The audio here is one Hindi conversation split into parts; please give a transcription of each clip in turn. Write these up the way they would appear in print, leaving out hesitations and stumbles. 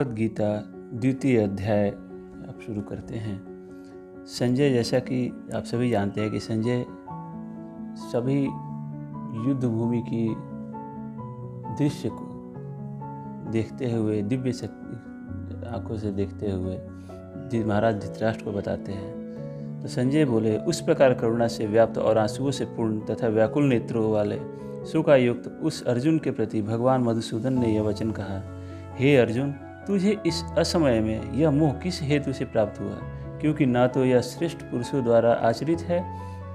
भगवद गीता द्वितीय अध्याय आप शुरू करते हैं। संजय, जैसा कि आप सभी जानते हैं कि संजय सभी युद्ध भूमि की दृश्य को देखते हुए, दिव्य शक्ति आंखों से देखते हुए महाराज धृतराष्ट्र को बताते हैं। तो संजय बोले, उस प्रकार करुणा से व्याप्त और आंसुओं से पूर्ण तथा व्याकुल नेत्रों वाले शोकायुक्त उस अर्जुन के प्रति भगवान मधुसूदन ने यह वचन कहा, हे अर्जुन, तुझे इस असमय में यह मोह किस हेतु से प्राप्त हुआ? क्योंकि न तो यह श्रेष्ठ पुरुषों द्वारा आचरित है,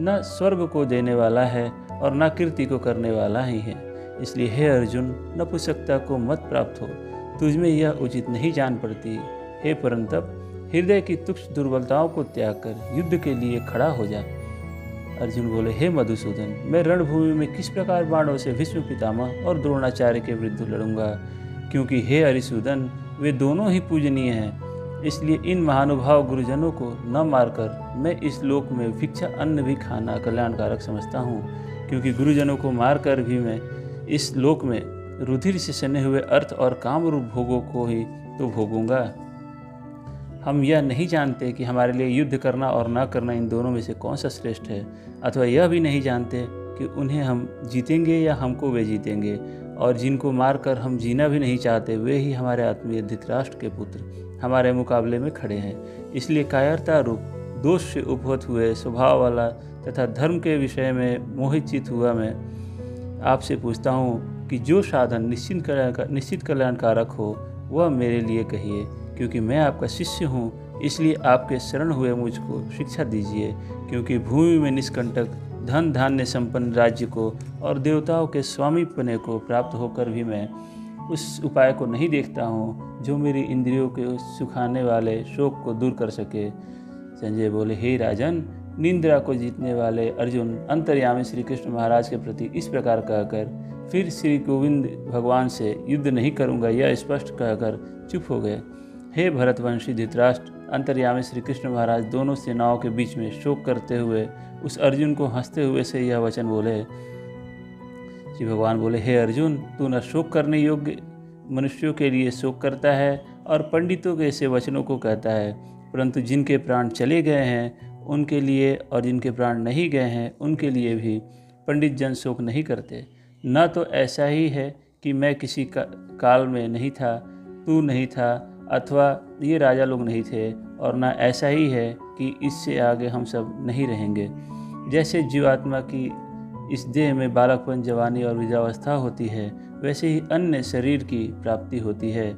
न स्वर्ग को देने वाला है और न कीर्ति को करने वाला ही है। इसलिए हे अर्जुन, नपुंसकता को मत प्राप्त हो, तुझमें यह उचित नहीं जान पड़ती। हे परंतप, हृदय की तुच्छ दुर्बलताओं को त्याग कर युद्ध के लिए खड़ा हो जा। अर्जुन बोले, हे मधुसूदन, मैं रणभूमि में किस प्रकार बाणों से भीष्म पितामह और द्रोणाचार्य के विरुद्ध लड़ूंगा? क्योंकि हे हरिसूदन, वे दोनों ही पूजनीय हैं। इसलिए इन महानुभाव गुरुजनों को न मारकर मैं इस लोक में भिक्षा अन्न भी खाना कल्याणकारक समझता हूँ। क्योंकि गुरुजनों को मारकर भी मैं इस लोक में रुधिर से सने हुए अर्थ और काम रूप भोगों को ही तो भोगूंगा। हम यह नहीं जानते कि हमारे लिए युद्ध करना और न करना इन दोनों में से कौन सा श्रेष्ठ है, अथवा यह भी नहीं जानते कि उन्हें हम जीतेंगे या हमको वे जीतेंगे। और जिनको मारकर हम जीना भी नहीं चाहते, वे ही हमारे आत्मीय धृतराष्ट्र के पुत्र हमारे मुकाबले में खड़े हैं। इसलिए कायरता रूप दोष से उपहत हुए स्वभाव वाला तथा धर्म के विषय में मोहित चित हुआ मैं आपसे पूछता हूँ कि जो साधन निश्चित कल्याणकारक हो वह मेरे लिए कहिए। क्योंकि मैं आपका शिष्य हूँ, इसलिए आपके शरण हुए मुझको शिक्षा दीजिए। क्योंकि भूमि में निष्कंटक धन धान्य संपन्न राज्य को और देवताओं के स्वामीपने को प्राप्त होकर भी मैं उस उपाय को नहीं देखता हूँ जो मेरी इंद्रियों के सुखाने वाले शोक को दूर कर सके। संजय बोले, हे राजन, निंद्रा को जीतने वाले अर्जुन अंतर्यामी श्री कृष्ण महाराज के प्रति इस प्रकार कहकर फिर श्री गोविंद भगवान से युद्ध नहीं करूँगा यह स्पष्ट कहकर चुप हो गए। हे भरतवंशी धृतराष्ट्र, अंतर्यामी श्री कृष्ण महाराज दोनों सेनाओं के बीच में शोक करते हुए उस अर्जुन को हंसते हुए से यह वचन बोले। श्री भगवान बोले, हे अर्जुन, तू न शोक करने योग्य मनुष्यों के लिए शोक करता है और पंडितों के ऐसे वचनों को कहता है, परंतु जिनके प्राण चले गए हैं उनके लिए और जिनके प्राण नहीं गए हैं उनके लिए भी पंडित जन शोक नहीं करते। न तो ऐसा ही है कि मैं किसी काल में नहीं था, तू नहीं था, अथवा ये राजा लोग नहीं थे, और न ऐसा ही है कि इससे आगे हम सब नहीं रहेंगे। जैसे जीवात्मा की इस देह में बालकपन, जवानी और वृद्धावस्था होती है, वैसे ही अन्य शरीर की प्राप्ति होती है।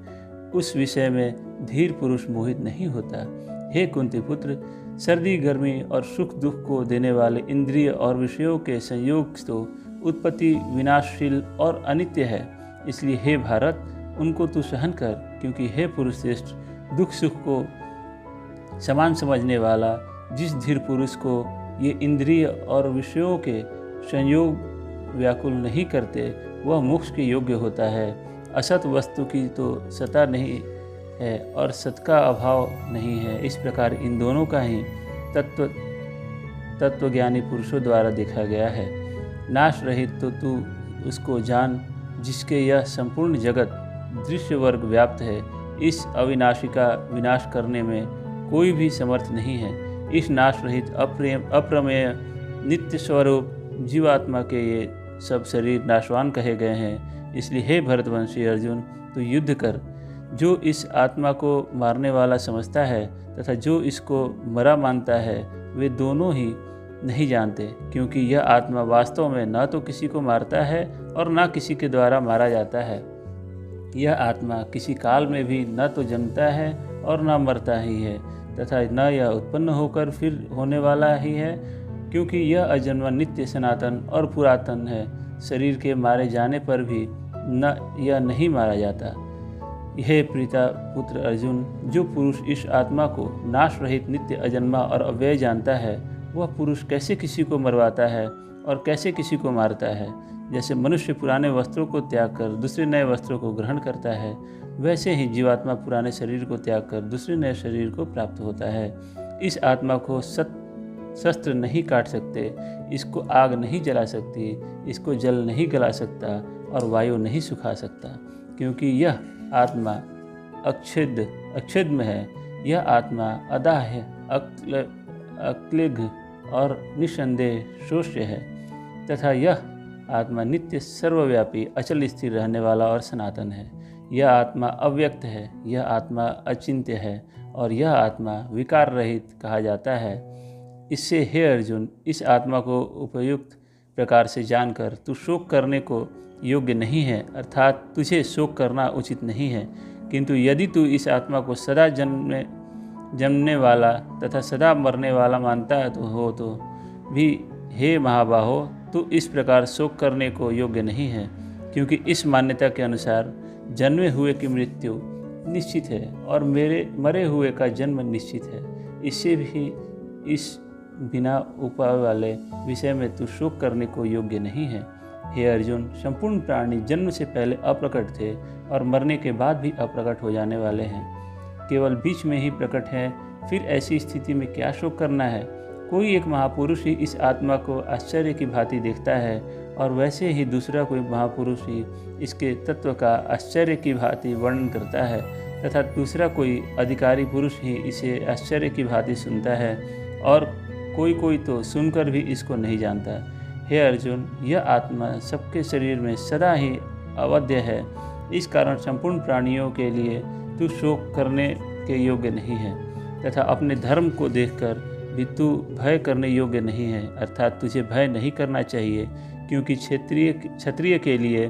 उस विषय में धीर पुरुष मोहित नहीं होता। हे कुंती पुत्र, सर्दी गर्मी और सुख दुख को देने वाले इंद्रिय और विषयों के संयोग तो उत्पत्ति विनाशशील और अनित्य है। इसलिए हे भारत, उनको तू सहन कर। क्योंकि हे पुरुष श्रेष्ठ, दुख सुख को समान समझने वाला जिस धीर पुरुष को ये इंद्रिय और विषयों के संयोग व्याकुल नहीं करते, वह मोक्ष के योग्य होता है। असत वस्तु की तो सता नहीं है और सत का अभाव नहीं है। इस प्रकार इन दोनों का ही तत्वज्ञानी पुरुषों द्वारा देखा गया है। नाश रहित तो तू उसको जान जिसके यह संपूर्ण जगत दृश्य वर्ग व्याप्त है। इस अविनाशी का विनाश करने में कोई भी समर्थ नहीं है। इस नाश रहित अप्रमेय नित्य स्वरूप जीवात्मा के ये सब शरीर नाशवान कहे गए हैं। इसलिए हे भरतवंशी अर्जुन, तू युद्ध कर। जो इस आत्मा को मारने वाला समझता है तथा जो इसको मरा मानता है, वे दोनों ही नहीं जानते। क्योंकि यह आत्मा वास्तव में न तो किसी को मारता है और न किसी के द्वारा मारा जाता है। यह आत्मा किसी काल में भी न तो जन्मता है और न मरता ही है, तथा न यह उत्पन्न होकर फिर होने वाला ही है। क्योंकि यह अजन्मा, नित्य, सनातन और पुरातन है। शरीर के मारे जाने पर भी यह नहीं मारा जाता। यह प्रीता पुत्र अर्जुन, जो पुरुष इस आत्मा को नाश रहित, नित्य, अजन्मा और अव्यय जानता है, वह पुरुष कैसे किसी को मरवाता है और कैसे किसी को मारता है। जैसे मनुष्य पुराने वस्त्रों को त्याग कर दूसरे नए वस्त्रों को ग्रहण करता है, वैसे ही जीवात्मा पुराने शरीर को त्याग कर दूसरे नए शरीर को प्राप्त होता है। इस आत्मा को शस्त्र नहीं काट सकते, इसको आग नहीं जला सकती, इसको जल नहीं गला सकता और वायु नहीं सुखा सकता। क्योंकि यह आत्मा अच्छेद्य है। यह आत्मा अदाह्य, अक्लिग और निस्संदेह शोष्य है तथा यह आत्मा नित्य, सर्वव्यापी, अचल स्थिर रहने वाला और सनातन है। यह आत्मा अव्यक्त है, यह आत्मा अचिंत्य है और यह आत्मा विकार रहित कहा जाता है। इससे हे अर्जुन, इस आत्मा को उपयुक्त प्रकार से जानकर तू शोक करने को योग्य नहीं है, अर्थात तुझे शोक करना उचित नहीं है। किंतु यदि तू इस आत्मा को सदा जन्मने वाला तथा सदा मरने वाला मानता है तो भी हे महाबाहो, तू इस प्रकार शोक करने को योग्य नहीं है, क्योंकि इस मान्यता के अनुसार जन्मे हुए की मृत्यु निश्चित है और मरे हुए का जन्म निश्चित है। इससे भी इस बिना उपाय वाले विषय में तू शोक करने को योग्य नहीं है। हे अर्जुन, संपूर्ण प्राणी जन्म से पहले अप्रकट थे और मरने के बाद भी अप्रकट हो जाने वाले हैं, केवल बीच में ही प्रकट है। फिर ऐसी स्थिति में क्या शोक करना है? कोई एक महापुरुष ही इस आत्मा को आश्चर्य की भांति देखता है और वैसे ही दूसरा कोई महापुरुष ही इसके तत्व का आश्चर्य की भांति वर्णन करता है तथा दूसरा कोई अधिकारी पुरुष ही इसे आश्चर्य की भांति सुनता है और कोई तो सुनकर भी इसको नहीं जानता। हे अर्जुन, यह आत्मा सबके शरीर में सदा ही अवध्य है। इस कारण संपूर्ण प्राणियों के लिए तू शोक करने के योग्य नहीं है तथा अपने धर्म को देखकर भी तू भय करने योग्य नहीं है, अर्थात तुझे भय नहीं करना चाहिए, क्योंकि क्षत्रिय के लिए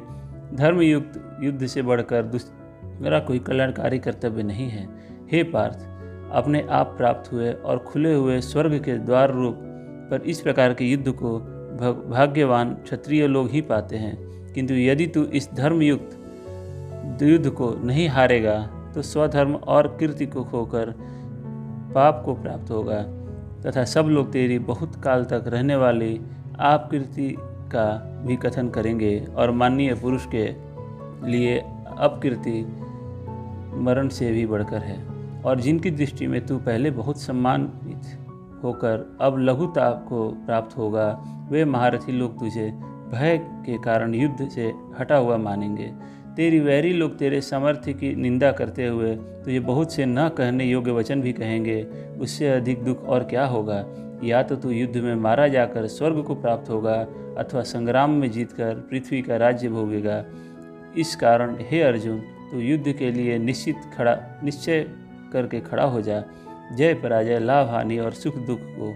धर्मयुक्त युद्ध से बढ़कर दूसरा कोई कल्याणकारी कर्तव्य नहीं है। हे पार्थ, अपने आप प्राप्त हुए और खुले हुए स्वर्ग के द्वार रूप पर इस प्रकार के युद्ध को भाग्यवान क्षत्रिय लोग ही पाते हैं। किंतु यदि तू इस धर्मयुक्त युद्ध को नहीं हारेगा तो स्वधर्म और कीर्ति को खोकर पाप को प्राप्त होगा तथा सब लोग तेरी बहुत काल तक रहने वाली आप कीर्ति का भी कथन करेंगे और माननीय पुरुष के लिए अपकीर्ति मरण से भी बढ़कर है। और जिनकी दृष्टि में तू पहले बहुत सम्मानित होकर अब लघुता को प्राप्त होगा, वे महारथी लोग तुझे भय के कारण युद्ध से हटा हुआ मानेंगे। तेरी वैरी लोग तेरे सामर्थ्य की निंदा करते हुए तुझे बहुत से न कहने योग्य वचन भी कहेंगे। उससे अधिक दुख और क्या होगा? या तो तू युद्ध में मारा जाकर स्वर्ग को प्राप्त होगा अथवा संग्राम में जीतकर पृथ्वी का राज्य भोगेगा। इस कारण हे अर्जुन, तू युद्ध के लिए निश्चय करके खड़ा हो जा। जय पराजय, लाभ हानि और सुख दुख को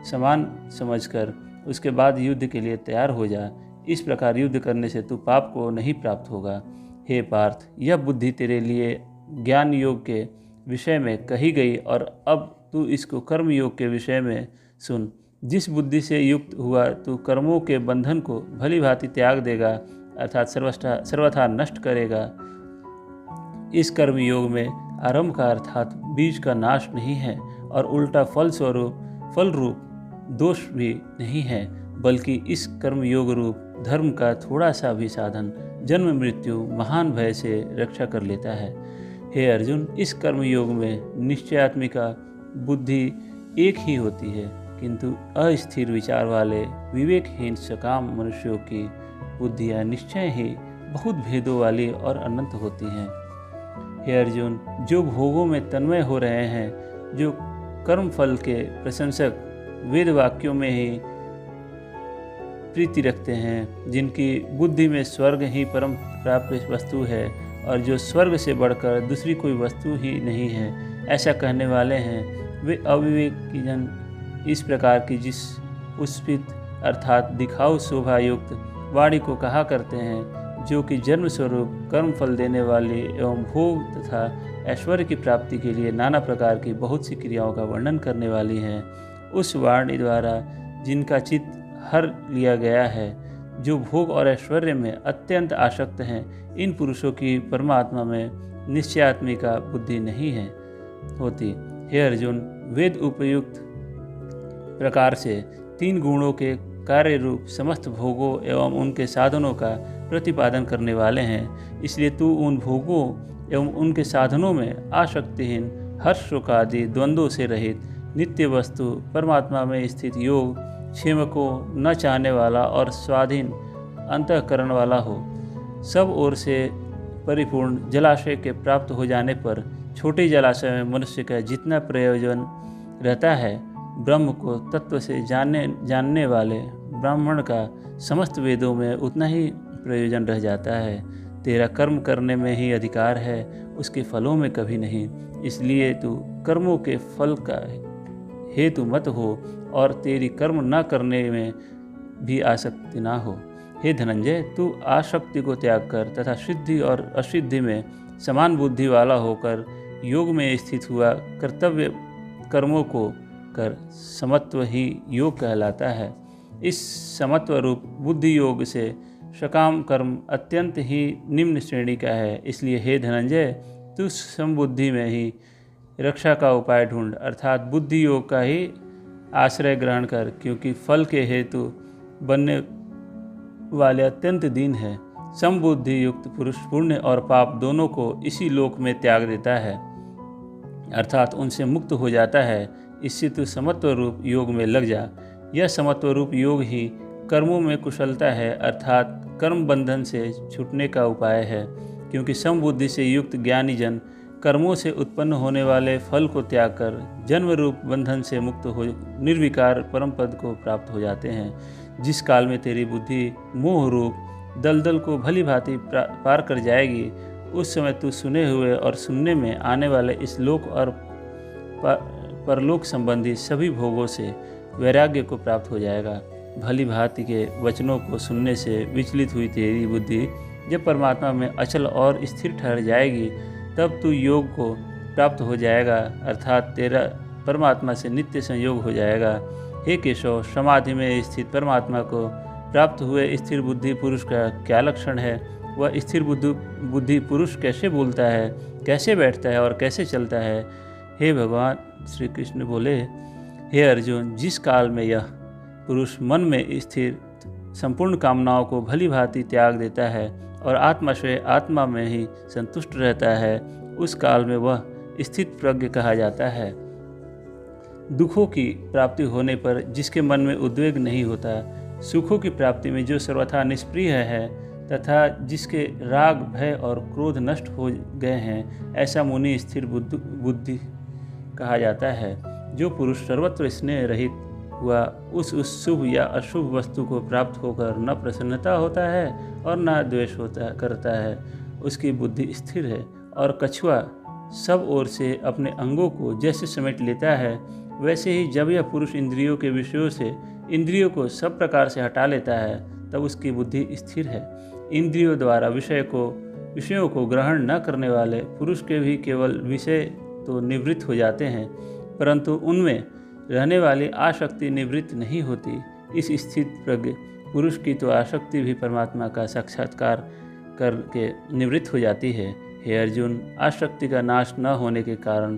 समान समझकर उसके बाद युद्ध के लिए तैयार हो जा। इस प्रकार युद्ध करने से तू पाप को नहीं प्राप्त होगा। हे पार्थ, यह बुद्धि तेरे लिए ज्ञान योग के विषय में कही गई और अब तू इसको कर्म योग के विषय में सुन। जिस बुद्धि से युक्त हुआ तू कर्मों के बंधन को भली भांति त्याग देगा, अर्थात सर्वथा नष्ट करेगा। इस कर्म योग में आरंभ का अर्थात बीज का नाश नहीं है और उल्टा फल रूप दोष भी नहीं है, बल्कि इस कर्म योग रूप धर्म का थोड़ा सा भी साधन जन्म मृत्यु महान भय से रक्षा कर लेता है। हे अर्जुन, इस कर्म योग में निश्चयात्मिका बुद्धि एक ही होती है, किंतु अस्थिर विचार वाले विवेकहीन सकाम मनुष्यों की बुद्धियाँ निश्चय ही बहुत भेदों वाली और अनंत होती हैं। हे अर्जुन, जो भोगों में तन्मय हो रहे हैं, जो कर्म फल के प्रशंसक वेद वाक्यों में ही प्रीति रखते हैं, जिनकी बुद्धि में स्वर्ग ही परम प्राप्य वस्तु है और जो स्वर्ग से बढ़कर दूसरी कोई वस्तु ही नहीं है, ऐसा कहने वाले हैं, वे अविवेकी जन इस प्रकार की जिस पुष्पित अर्थात दिखाऊ शोभा युक्त वाणी को कहा करते हैं, जो कि जन्म स्वरूप कर्म फल देने वाली एवं भोग तथा ऐश्वर्य की प्राप्ति के लिए नाना प्रकार की बहुत सी क्रियाओं का वर्णन करने वाली हैं, उस वाणी द्वारा जिनका चित्त हर लिया गया है, जो भोग और ऐश्वर्य में अत्यंत आसक्त हैं, इन पुरुषों की परमात्मा में निश्चयात्मिका बुद्धि नहीं है होती। हे अर्जुन, वेद उपयुक्त प्रकार से 3 गुणों के कार्य रूप समस्त भोगों एवं उनके साधनों का प्रतिपादन करने वाले हैं, इसलिए तू उन भोगों एवं उनके साधनों में आसक्तिहीन हर्ष शोक आदि द्वंद्वों से रहित नित्य वस्तु परमात्मा में स्थित योग क्षेम को न चाहने वाला और स्वाधीन अंतःकरण वाला हो। सब ओर से परिपूर्ण जलाशय के प्राप्त हो जाने पर छोटे जलाशय में मनुष्य का जितना प्रयोजन रहता है, ब्रह्म को तत्व से जानने वाले ब्राह्मण का समस्त वेदों में उतना ही प्रयोजन रह जाता है। तेरा कर्म करने में ही अधिकार है, उसके फलों में कभी नहीं। इसलिए तू कर्मों के फल का हेतु मत हो और तेरी कर्म न करने में भी आसक्ति ना हो। हे धनंजय, तू आसक्ति को त्याग कर तथा सिद्धि और असिद्धि में समान बुद्धि वाला होकर योग में स्थित हुआ कर्तव्य कर्मों को कर। समत्व ही योग कहलाता है। इस समत्व रूप बुद्धि योग से सकाम कर्म अत्यंत ही निम्न श्रेणी का है। इसलिए हे धनंजय, तू समबुद्धि में ही रक्षा का उपाय ढूंढ, अर्थात बुद्धि योग का ही आश्रय ग्रहण कर, क्योंकि फल के हेतु बनने वाले अत्यंत दीन है। समबुद्धि युक्त पुरुष पुण्य और पाप दोनों को इसी लोक में त्याग देता है, अर्थात उनसे मुक्त हो जाता है। इससे तू समत्व रूप योग में लग जा। यह समत्व रूप योग ही कर्मों में कुशलता है, अर्थात कर्म बंधन से छूटने का उपाय है। क्योंकि समबुद्धि से युक्त ज्ञानी जन कर्मों से उत्पन्न होने वाले फल को त्याग कर जन्म रूप बंधन से मुक्त हो निर्विकार परम पद को प्राप्त हो जाते हैं। जिस काल में तेरी बुद्धि मोह रूप दलदल को भली भांति पार कर जाएगी, उस समय तू सुने हुए और सुनने में आने वाले इस लोक और परलोक संबंधी सभी भोगों से वैराग्य को प्राप्त हो जाएगा। भली भांति के वचनों को सुनने से विचलित हुई तेरी बुद्धि जब परमात्मा में अचल और स्थिर ठहर जाएगी, तब तू योग को प्राप्त हो जाएगा, अर्थात तेरा परमात्मा से नित्य संयोग हो जाएगा। हे केशव, समाधि में स्थित परमात्मा को प्राप्त हुए स्थिर बुद्धि पुरुष का क्या लक्षण है? वह स्थिर बुद्धि पुरुष कैसे बोलता है, कैसे बैठता है और कैसे चलता है? हे भगवान श्री कृष्ण बोले, हे अर्जुन, जिस काल में यह पुरुष मन में स्थिर संपूर्ण कामनाओं को भली भांति त्याग देता है और आत्माश्रय आत्मा में ही संतुष्ट रहता है, उस काल में वह स्थित प्रज्ञ कहा जाता है। दुखों की प्राप्ति होने पर जिसके मन में उद्वेग नहीं होता, सुखों की प्राप्ति में जो सर्वथा निष्प्रिय है तथा जिसके राग भय और क्रोध नष्ट हो गए हैं, ऐसा मुनि स्थिर बुद्धि कहा जाता है। जो पुरुष सर्वत्र स्नेह रहित हुआ उस शुभ या अशुभ वस्तु को प्राप्त होकर न प्रसन्नता होता है और न द्वेष करता है, उसकी बुद्धि स्थिर है। और कछुआ सब ओर से अपने अंगों को जैसे समेट लेता है, वैसे ही जब यह पुरुष इंद्रियों के विषयों से इंद्रियों को सब प्रकार से हटा लेता है, तब उसकी बुद्धि स्थिर है। इंद्रियों द्वारा विषयों को ग्रहण न करने वाले पुरुष के भी केवल विषय तो निवृत्त हो जाते हैं, परंतु उनमें रहने वाली आसक्ति निवृत्त नहीं होती। इस स्थित प्रज्ञ पुरुष की तो आसक्ति भी परमात्मा का साक्षात्कार करके निवृत्त हो जाती है। हे अर्जुन, आसक्ति का नाश न होने के कारण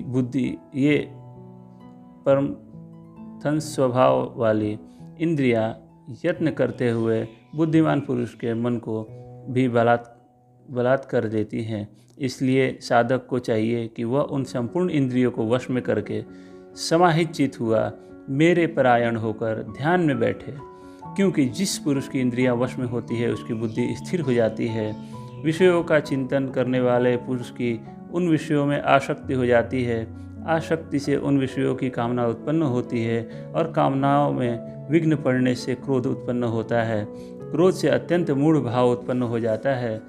बुद्धि ये परम स्वभाव वाली इंद्रियां यत्न करते हुए बुद्धिमान पुरुष के मन को भी बलात् कर देती हैं। इसलिए साधक को चाहिए कि वह उन संपूर्ण इंद्रियों को वश में करके समाहित चित हुआ मेरे परायण होकर ध्यान में बैठे। क्योंकि जिस पुरुष की इंद्रियां वश में होती है, उसकी बुद्धि स्थिर हो जाती है। विषयों का चिंतन करने वाले पुरुष की उन विषयों में आसक्ति हो जाती है। आसक्ति से उन विषयों की कामना उत्पन्न होती है और कामनाओं में विघ्न पड़ने से क्रोध उत्पन्न होता है। क्रोध से अत्यंत मूढ़ भाव उत्पन्न हो जाता है।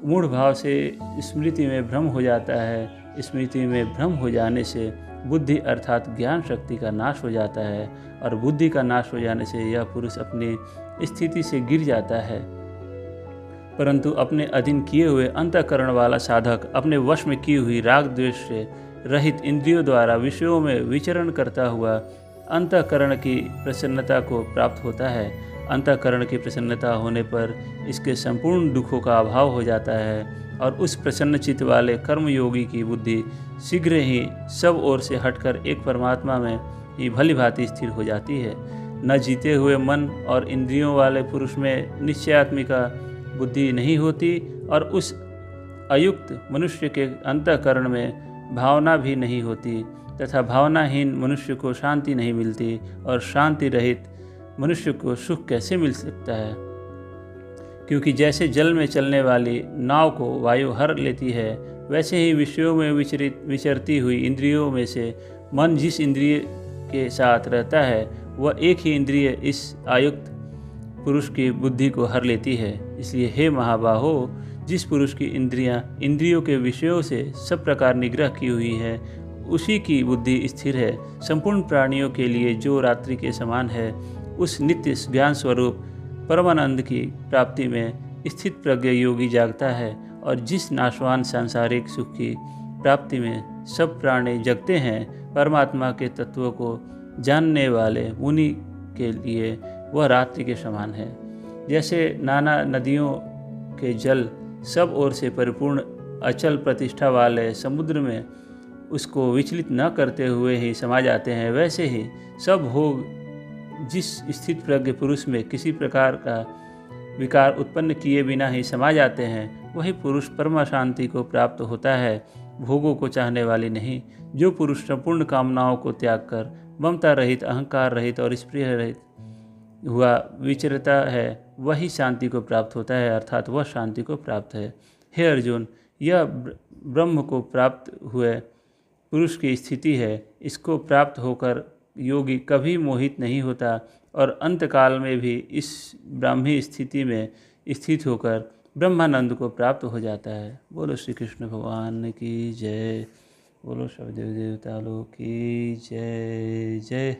मूढ़ भाव से स्मृति में भ्रम हो जाता है। स्मृति में भ्रम हो जाने से बुद्धि अर्थात ज्ञान शक्ति का नाश हो जाता है और बुद्धि का नाश हो जाने से यह पुरुष अपनी स्थिति से गिर जाता है। परंतु अपने अधीन किए हुए अंतःकरण वाला साधक अपने वश में की हुई राग द्वेष से रहित इंद्रियों द्वारा विषयों में विचरण करता हुआ अंतःकरण की प्रसन्नता को प्राप्त होता है। अंतःकरण की प्रसन्नता होने पर इसके संपूर्ण दुखों का अभाव हो जाता है और उस प्रसन्न चित्त वाले कर्मयोगी की बुद्धि शीघ्र ही सब ओर से हटकर एक परमात्मा में ही भली भांति स्थिर हो जाती है। न जीते हुए मन और इंद्रियों वाले पुरुष में निश्चयात्मिका बुद्धि नहीं होती और उस अयुक्त मनुष्य के अंतःकरण में भावना भी नहीं होती तथा भावनाहीन मनुष्य को शांति नहीं मिलती और शांति रहित मनुष्य को सुख कैसे मिल सकता है। क्योंकि जैसे जल में चलने वाली नाव को वायु हर लेती है, वैसे ही विषयों में विचरती हुई इंद्रियों में से मन जिस इंद्रिय के साथ रहता है वह एक ही इंद्रिय इस आयुक्त पुरुष की बुद्धि को हर लेती है। इसलिए हे महाबाहो, जिस पुरुष की इंद्रियों के विषयों से सब प्रकार निग्रह की हुई है, उसी की बुद्धि स्थिर है। संपूर्ण प्राणियों के लिए जो रात्रि के समान है, उस नित्य ज्ञान स्वरूप परमानंद की प्राप्ति में स्थित प्रज्ञ योगी जागता है। और जिस नाशवान सांसारिक सुख की प्राप्ति में सब प्राणी जगते हैं, परमात्मा के तत्व को जानने वाले मुनि के लिए वह रात्रि के समान है। जैसे नाना नदियों के जल सब ओर से परिपूर्ण अचल प्रतिष्ठा वाले समुद्र में उसको विचलित न करते हुए ही समा जाते हैं, वैसे ही सब भोग जिस स्थित प्रज्ञ पुरुष में किसी प्रकार का विकार उत्पन्न किए बिना ही समा जाते हैं, वही पुरुष परम शांति को प्राप्त होता है, भोगों को चाहने वाली नहीं। जो पुरुष संपूर्ण कामनाओं को त्याग कर ममता रहित, अहंकार रहित और स्प्रिय रहित हुआ विचरता है, वही शांति को प्राप्त होता है, अर्थात वह शांति को प्राप्त है। हे अर्जुन, यह ब्रह्म को प्राप्त हुए पुरुष की स्थिति है। इसको प्राप्त होकर योगी कभी मोहित नहीं होता और अंतकाल में भी इस ब्राह्मी स्थिति में स्थित होकर ब्रह्मानंद को प्राप्त हो जाता है। बोलो श्री कृष्ण भगवान की जय। बोलो सब देव देवता लोग की जय जय।